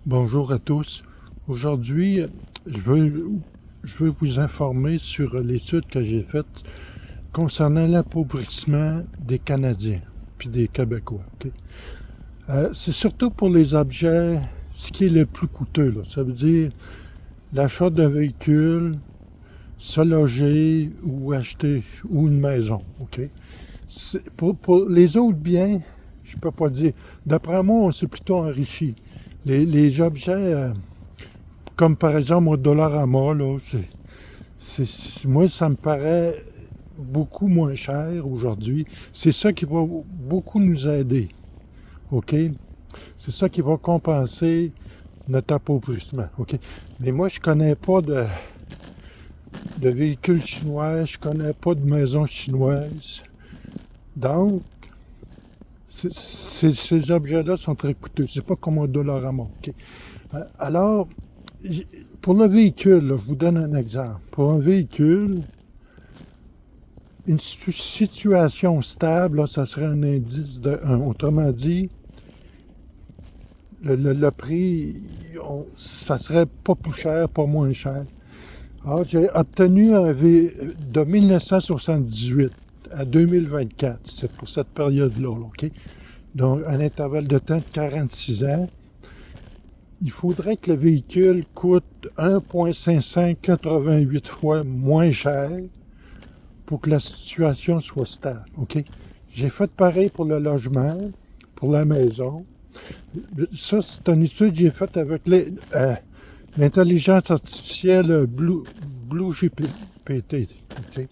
Bonjour à tous. Aujourd'hui, je veux vous informer sur l'étude que j'ai faite concernant l'appauvrissement des Canadiens puis des Québécois. Ok? C'est surtout pour les objets, ce qui est le plus coûteux, là. Ça veut dire l'achat d'un véhicule, se loger ou acheter ou une maison. Ok? Pour les autres biens, je peux pas dire. D'après moi, on s'est plutôt enrichi. Les objets, comme par exemple au Dollarama, là, moi, ça me paraît beaucoup moins cher aujourd'hui. C'est ça qui va beaucoup nous aider. OK? C'est ça qui va compenser notre appauvrissement. OK? Mais moi, je connais pas de véhicules chinois, je connais pas de maisons chinoises. Donc, ces objets-là sont très coûteux. C'est pas comme un Dollarama. OK? Alors, pour le véhicule, là, je vous donne un exemple. Pour un véhicule, une situation stable, là, ça serait un indice de 1. Autrement dit, le prix, ça serait pas plus cher, pas moins cher. Alors, j'ai obtenu de 1978 à 2024, c'est pour cette période-là, OK? Donc, un intervalle de temps de 46 ans. Il faudrait que le véhicule coûte 1,588 fois moins cher pour que la situation soit stable. OK? J'ai fait pareil pour le logement, pour la maison. Ça, c'est une étude que j'ai faite avec l'intelligence artificielle BlueGPT. OK?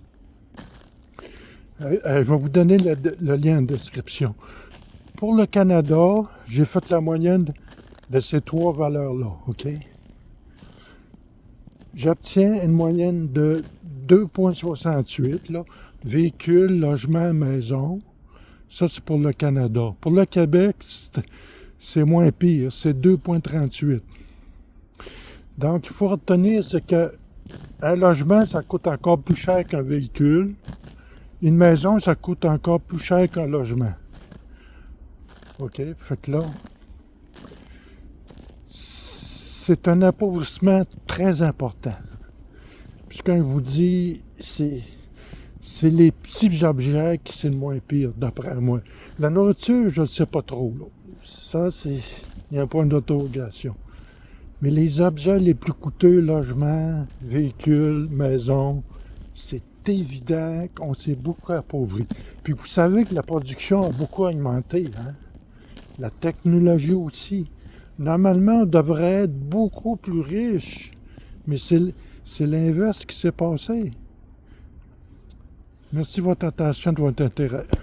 Je vais vous donner le lien en description. Pour le Canada, j'ai fait la moyenne de ces trois valeurs-là, OK? J'obtiens une moyenne de 2,68, là, véhicule, logement, maison. Ça, c'est pour le Canada. Pour le Québec, c'est moins pire, c'est 2,38. Donc, il faut retenir, c'est qu'un logement, ça coûte encore plus cher qu'un véhicule. Une maison, ça coûte encore plus cher qu'un logement. OK? Fait que là, c'est un appauvrissement très important. Puis quand je vous dis, c'est les petits objets qui c'est le moins pire, d'après moi. La nourriture, je ne sais pas trop. Là. Ça, il y a un point d'interrogation. Mais les objets les plus coûteux, logements, véhicules, maisons, c'est évident qu'on s'est beaucoup appauvri. Puis vous savez que la production a beaucoup augmenté. Hein? La technologie aussi. Normalement, on devrait être beaucoup plus riche, mais c'est l'inverse qui s'est passé. Merci de votre attention, de votre intérêt.